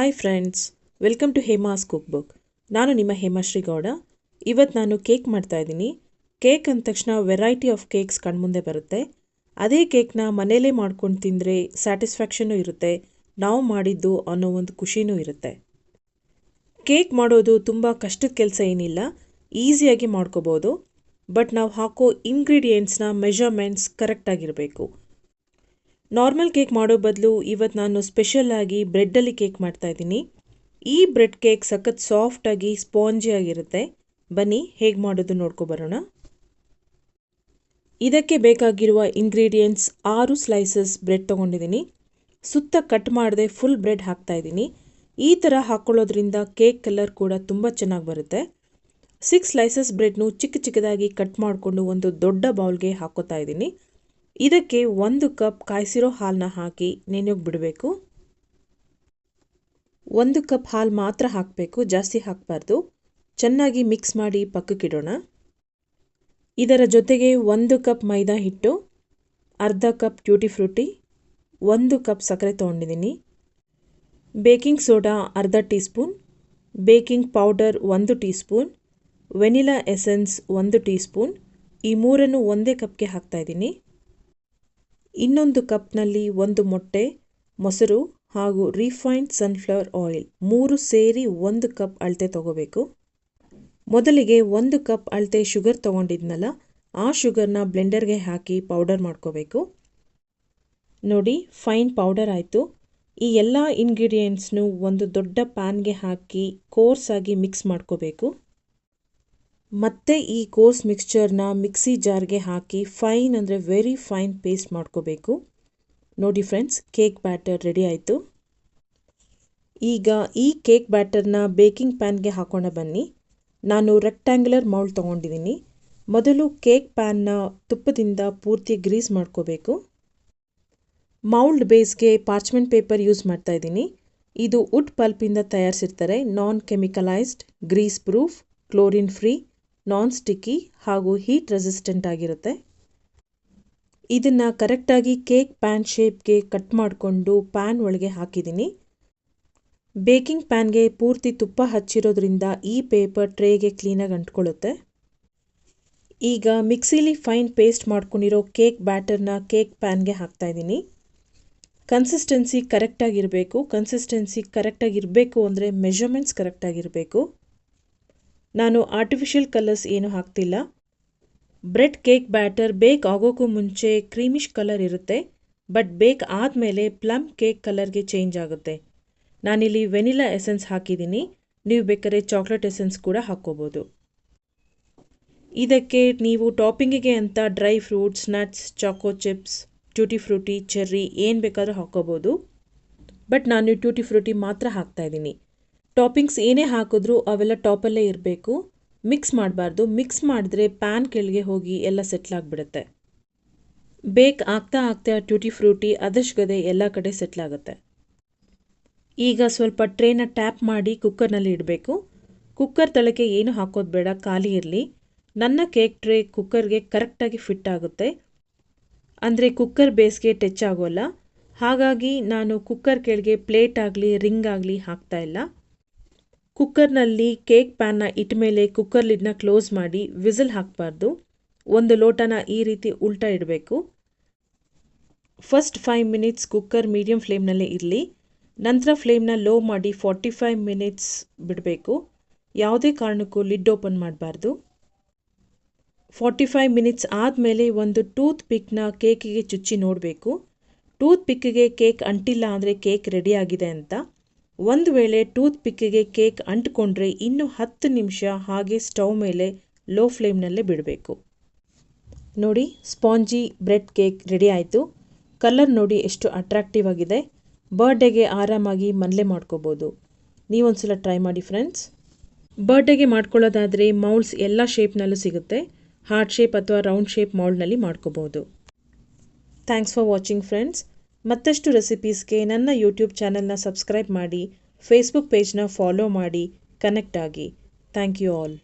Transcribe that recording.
Hi friends, welcome to Hema's cook book. ನಾನು ನಿಮ್ಮ ಹೇಮಾಶ್ರೀ ಗೌಡ. ಇವತ್ತು ನಾನು ಕೇಕ್ ಮಾಡ್ತಾ ಇದ್ದೀನಿ. ಕೇಕ್ ಅಂದ ತಕ್ಷಣ ವೆರೈಟಿ ಆಫ್ ಕೇಕ್ಸ್ ಕಣ್ಮುಂದೆ ಬರುತ್ತೆ. ಅದೇ ಕೇಕ್ನ ಮನೇಲೇ ಮಾಡ್ಕೊಂಡು ತಿಂದರೆ ಸ್ಯಾಟಿಸ್ಫ್ಯಾಕ್ಷನೂ ಇರುತ್ತೆ, ನಾವು ಮಾಡಿದ್ದು ಅನ್ನೋ ಒಂದು ಖುಷಿನೂ ಇರುತ್ತೆ. ಕೇಕ್ ಮಾಡೋದು ತುಂಬ ಕಷ್ಟದ ಕೆಲಸ ಏನಿಲ್ಲ, ಈಸಿಯಾಗಿ ಮಾಡ್ಕೋಬೋದು. ಬಟ್ ನಾವು ಹಾಕೋ ಇಂಗ್ರೀಡಿಯೆಂಟ್ಸ್ನ ಮೆಷರ್ಮೆಂಟ್ಸ್ ಕರೆಕ್ಟಾಗಿರಬೇಕು. ನಾರ್ಮಲ್ ಕೇಕ್ ಮಾಡೋ ಬದಲು ಇವತ್ತು ನಾನು ಸ್ಪೆಷಲಾಗಿ ಬ್ರೆಡ್ಡಲ್ಲಿ ಕೇಕ್ ಮಾಡ್ತಾ ಇದ್ದೀನಿ. ಈ ಬ್ರೆಡ್ ಕೇಕ್ ಸಖತ್ ಸಾಫ್ಟಾಗಿ ಸ್ಪಾಂಜಿಯಾಗಿರುತ್ತೆ. ಬನ್ನಿ ಹೇಗೆ ಮಾಡೋದು ನೋಡ್ಕೊಬರೋಣ. ಇದಕ್ಕೆ ಬೇಕಾಗಿರುವ ಇಂಗ್ರೀಡಿಯೆಂಟ್ಸ್ 6 ಸ್ಲೈಸಸ್ ಬ್ರೆಡ್ ತೊಗೊಂಡಿದ್ದೀನಿ. ಸುತ್ತ ಕಟ್ ಮಾಡದೆ ಫುಲ್ ಬ್ರೆಡ್ ಹಾಕ್ತಾ ಇದ್ದೀನಿ. ಈ ಥರ ಹಾಕ್ಕೊಳ್ಳೋದ್ರಿಂದ ಕೇಕ್ ಕಲರ್ ಕೂಡ ತುಂಬ ಚೆನ್ನಾಗಿ ಬರುತ್ತೆ. 6 ಸ್ಲೈಸಸ್ ಬ್ರೆಡ್ನು ಚಿಕ್ಕದಾಗಿ ಕಟ್ ಮಾಡಿಕೊಂಡು ಒಂದು ದೊಡ್ಡ ಬೌಲ್ಗೆ ಹಾಕೋತಾ ಇದ್ದೀನಿ. ಇದಕ್ಕೆ 1 ಕಪ್ ಕಾಯಿಸಿರೋ ಹಾಲನ್ನ ಹಾಕಿ ನೆನೆಯೋಕೆ ಬಿಡಬೇಕು. 1 ಕಪ್ ಹಾಲು ಮಾತ್ರ ಹಾಕಬೇಕು, ಜಾಸ್ತಿ ಹಾಕಬಾರ್ದು. ಚೆನ್ನಾಗಿ ಮಿಕ್ಸ್ ಮಾಡಿ ಪಕ್ಕಕ್ಕಿಡೋಣ. ಇದರ ಜೊತೆಗೆ 1 ಕಪ್ ಮೈದಾ ಹಿಟ್ಟು, ಅರ್ಧ ಕಪ್ ಟ್ಯೂಟಿ ಫ್ರೂಟಿ, 1 ಕಪ್ ಸಕ್ಕರೆ ತೊಗೊಂಡಿದ್ದೀನಿ, ಬೇಕಿಂಗ್ ಸೋಡಾ ಅರ್ಧ tea spoon, baking powder 1 tea spoon, vanilla essence 1 tea spoon. ಈ ಮೂರನ್ನು ಒಂದೇ ಕಪ್ಗೆ ಹಾಕ್ತಾಯಿದ್ದೀನಿ. ಇನ್ನೊಂದು ಕಪ್ನಲ್ಲಿ 1 ಮೊಟ್ಟೆ, ಮೊಸರು ಹಾಗೂ ರಿಫೈನ್ಡ್ ಸನ್ಫ್ಲವರ್ ಆಯಿಲ್ 3 ಸೇರಿ 1 ಕಪ್ ಅಳತೆ ತೊಗೋಬೇಕು. ಮೊದಲಿಗೆ 1 ಕಪ್ ಅಳತೆ ಶುಗರ್ ತೊಗೊಂಡಿದ್ನಲ್ಲ, ಆ ಶುಗರ್ನ ಬ್ಲೆಂಡರ್ಗೆ ಹಾಕಿ ಪೌಡರ್ ಮಾಡ್ಕೋಬೇಕು. ನೋಡಿ, ಫೈನ್ ಪೌಡರ್ ಆಯಿತು. ಈ ಎಲ್ಲ ಇಂಗ್ರೀಡಿಯೆಂಟ್ಸ್ನು ಒಂದು ದೊಡ್ಡ ಪ್ಯಾನ್ಗೆ ಹಾಕಿ ಕೋರ್ಸಾಗಿ ಮಿಕ್ಸ್ ಮಾಡ್ಕೋಬೇಕು. ಮತ್ತೆ ಈ ಕೋರ್ಸ್ ಮಿಕ್ಸ್ಚರ್ನ ಮಿಕ್ಸಿ ಜಾರ್ಗೆ ಹಾಕಿ ಫೈನ್ ಅಂದರೆ ವೆರಿ ಫೈನ್ ಪೇಸ್ಟ್ ಮಾಡ್ಕೋಬೇಕು. ನೋಡಿ ಫ್ರೆಂಡ್ಸ್, ಕೇಕ್ ಬ್ಯಾಟರ್ ರೆಡಿ ಆಯಿತು. ಈಗ ಈ ಕೇಕ್ ಬ್ಯಾಟರ್ನ ಬೇಕಿಂಗ್ ಪ್ಯಾನ್ಗೆ ಹಾಕೋಣ ಬನ್ನಿ. ನಾನು ರೆಕ್ಟ್ಯಾಂಗ್ಯುಲರ್ ಮೌಲ್ಡ್ ತೊಗೊಂಡಿದ್ದೀನಿ. ಮೊದಲು ಕೇಕ್ ಪ್ಯಾನ್ನ ತುಪ್ಪದಿಂದ ಪೂರ್ತಿ ಗ್ರೀಸ್ ಮಾಡ್ಕೋಬೇಕು. ಮೌಲ್ಡ್ ಬೇಸ್ಗೆ ಪಾರ್ಚ್ಮೆಂಟ್ ಪೇಪರ್ ಯೂಸ್ ಮಾಡ್ತಾ ಇದ್ದೀನಿ. ಇದು ವುಡ್ ಪಲ್ಪಿಂದ ತಯಾರಿಸಿರ್ತಾರೆ. ನಾನ್ chemicalised, Greece proof, chlorine free, ನಾನ್ ಸ್ಟಿಕ್ಕಿ ಹಾಗೂ ಹೀಟ್ ರೆಸಿಸ್ಟೆಂಟ್ ಆಗಿರುತ್ತೆ. ಇದನ್ನು ಕರೆಕ್ಟಾಗಿ ಕೇಕ್ ಪ್ಯಾನ್ ಶೇಪ್ಗೆ ಕಟ್ ಮಾಡಿಕೊಂಡು ಪ್ಯಾನ್ ಒಳಗೆ ಹಾಕಿದ್ದೀನಿ. ಬೇಕಿಂಗ್ ಪ್ಯಾನ್ಗೆ ಪೂರ್ತಿ ತುಪ್ಪ ಹಚ್ಚಿರೋದ್ರಿಂದ ಈ ಪೇಪರ್ ಟ್ರೇಗೆ ಕ್ಲೀನಾಗಿ ಅಂಟ್ಕೊಳ್ಳುತ್ತೆ. ಈಗ ಮಿಕ್ಸಿಲಿ ಫೈನ್ ಪೇಸ್ಟ್ ಮಾಡ್ಕೊಂಡಿರೋ ಕೇಕ್ ಬ್ಯಾಟರ್ನ ಕೇಕ್ ಪ್ಯಾನ್ಗೆ ಹಾಕ್ತಾಯಿದ್ದೀನಿ. ಕನ್ಸಿಸ್ಟೆನ್ಸಿ ಕರೆಕ್ಟಾಗಿರಬೇಕು. ಕನ್ಸಿಸ್ಟೆನ್ಸಿ ಕರೆಕ್ಟಾಗಿರಬೇಕು ಅಂದರೆ ಮೆಷರ್ಮೆಂಟ್ಸ್ ಕರೆಕ್ಟಾಗಿರಬೇಕು. ನಾನು ಆರ್ಟಿಫಿಷಿಯಲ್ ಕಲರ್ಸ್ ಏನು ಹಾಕ್ತಿಲ್ಲ. ಬ್ರೆಡ್ ಕೇಕ್ ಬ್ಯಾಟರ್ ಬೇಕ್ ಆಗೋಕ್ಕೂ ಮುಂಚೆ ಕ್ರೀಮಿಶ್ ಕಲರ್ ಇರುತ್ತೆ, ಬಟ್ ಬೇಕ್ ಆದಮೇಲೆ ಪ್ಲಮ್ ಕೇಕ್ ಕಲರ್ಗೆ ಚೇಂಜ್ ಆಗುತ್ತೆ. ನಾನಿಲ್ಲಿ ವೆನಿಲಾ ಎಸೆನ್ಸ್ ಹಾಕಿದ್ದೀನಿ. ನೀವು ಬೇಕಾದ್ರೆ ಚಾಕ್ಲೇಟ್ ಎಸೆನ್ಸ್ ಕೂಡ ಹಾಕ್ಕೋಬೋದು. ಇದಕ್ಕೆ ನೀವು ಟಾಪಿಂಗಿಗೆ ಅಂತ dry fruits, nuts, choco chips, tutti frutti, cherry ಏನು ಬೇಕಾದರೂ ಹಾಕ್ಕೋಬೋದು. ಬಟ್ ನಾನು ಟ್ಯೂಟಿ ಫ್ರೂಟಿ ಮಾತ್ರ ಹಾಕ್ತಾಯಿದ್ದೀನಿ. ಟಾಪಿಂಗ್ಸ್ ಏನೇ ಹಾಕಿದ್ರೂ ಅವೆಲ್ಲ ಟಾಪಲ್ಲೇ ಇರಬೇಕು. ಮಿಕ್ಸ್ ಮಾಡಬಾರ್ದು. ಮಿಕ್ಸ್ ಮಾಡಿದ್ರೆ ಪ್ಯಾನ್ ಕೆಳಗೆ ಹೋಗಿ ಎಲ್ಲ ಸೆಟ್ಲಾಗಿಬಿಡುತ್ತೆ. ಬೇಕ್ ಆಗ್ತಾ ಟ್ಯೂಟಿ ಫ್ರೂಟಿ ಅದಷ್ಟಗದೆ ಎಲ್ಲ ಕಡೆ ಸೆಟ್ಲಾಗುತ್ತೆ. ಈಗ ಸ್ವಲ್ಪ ಟ್ರೇನ ಟ್ಯಾಪ್ ಮಾಡಿ ಕುಕ್ಕರ್ನಲ್ಲಿ ಇಡಬೇಕು. ಕುಕ್ಕರ್ ತಳಕ್ಕೆ ಏನು ಹಾಕೋದು ಬೇಡ, ಖಾಲಿ ಇರಲಿ. ನನ್ನ ಕೇಕ್ ಟ್ರೇ ಕುಕ್ಕರ್ಗೆ ಕರೆಕ್ಟಾಗಿ ಫಿಟ್ ಆಗುತ್ತೆ, ಅಂದರೆ ಕುಕ್ಕರ್ ಬೇಸ್ಗೆ ಟಚ್ ಆಗೋಲ್ಲ. ಹಾಗಾಗಿ ನಾನು ಕುಕ್ಕರ್ ಕೆಳಗೆ ಪ್ಲೇಟ್ ಆಗಲಿ ರಿಂಗ್ ಆಗಲಿ ಹಾಕ್ತಾ ಇಲ್ಲ. ಕುಕ್ಕರ್ನಲ್ಲಿ ಕೇಕ್ ಪ್ಯಾನ್ನ ಇಟ್ಟ ಮೇಲೆ ಕುಕ್ಕರ್ ಲಿಡ್ನ ಕ್ಲೋಸ್ ಮಾಡಿ ವಿಸಿಲ್ ಹಾಕಬಾರ್ದು. ಒಂದು ಲೋಟನ ಈ ರೀತಿ ಉಲ್ಟಾ ಇಡಬೇಕು. ಫಸ್ಟ್ 5 ಮಿನಿಟ್ಸ್ ಕುಕ್ಕರ್ ಮೀಡಿಯಂ ಫ್ಲೇಮ್ನಲ್ಲೇ ಇರಲಿ. ನಂತರ ಫ್ಲೇಮ್ನ ಲೋ ಮಾಡಿ 45 ಮಿನಿಟ್ಸ್ ಬಿಡಬೇಕು. ಯಾವುದೇ ಕಾರಣಕ್ಕೂ ಲಿಡ್ ಓಪನ್ ಮಾಡಬಾರ್ದು. 45 ಮಿನಿಟ್ಸ್ ಆದಮೇಲೆ ಒಂದು ಟೂತ್ ಪಿಕ್ನ ಕೇಕಿಗೆ ಚುಚ್ಚಿ ನೋಡಬೇಕು. ಟೂತ್ ಪಿಕ್ಕಿಗೆ ಕೇಕ್ ಅಂಟಿಲ್ಲ ಅಂದರೆ ಕೇಕ್ ರೆಡಿ ಆಗಿದೆ ಅಂತ. ಒಂದು ವೇಳೆ ಟೂತ್ ಪಿಕ್ಕಿಗೆ ಕೇಕ್ ಅಂಟ್ಕೊಂಡ್ರೆ ಇನ್ನೂ 10 ನಿಮಿಷ ಹಾಗೆ ಸ್ಟವ್ ಮೇಲೆ ಲೋ ಫ್ಲೇಮ್ನಲ್ಲೇ ಬಿಡಬೇಕು. ನೋಡಿ, ಸ್ಪಾಂಜಿ ಬ್ರೆಡ್ ಕೇಕ್ ರೆಡಿ ಆಯಿತು. ಕಲರ್ ನೋಡಿ ಎಷ್ಟು ಅಟ್ರಾಕ್ಟಿವ್ ಆಗಿದೆ. ಬರ್ಡೇಗೆ ಆರಾಮಾಗಿ ಮನೇಲೇ ಮಾಡ್ಕೋಬೋದು. ನೀವೊಂದ್ಸಲ ಟ್ರೈ ಮಾಡಿ ಫ್ರೆಂಡ್ಸ್. ಬರ್ಡೇಗೆ ಮಾಡ್ಕೊಳ್ಳೋದಾದರೆ ಮೌಲ್ಡ್ಸ್ ಎಲ್ಲ ಶೇಪ್ನಲ್ಲೂ ಸಿಗುತ್ತೆ. ಹಾರ್ಟ್ ಶೇಪ್ ಅಥವಾ ರೌಂಡ್ ಶೇಪ್ ಮೌಲ್ಡ್ನಲ್ಲಿ ಮಾಡ್ಕೋಬೋದು. Thanks for watching friends. ಮತ್ತಷ್ಟು ರೆಸಿಪೀಸ್ಗೆ ನನ್ನ ಯೂಟ್ಯೂಬ್ ಚಾನಲ್ನ ಸಬ್ಸ್ಕ್ರೈಬ್ ಮಾಡಿ, ಫೇಸ್ಬುಕ್ ಪೇಜ್ನ ಫಾಲೋ ಮಾಡಿ, ಕನೆಕ್ಟ್ ಆಗಿ. Thank you all.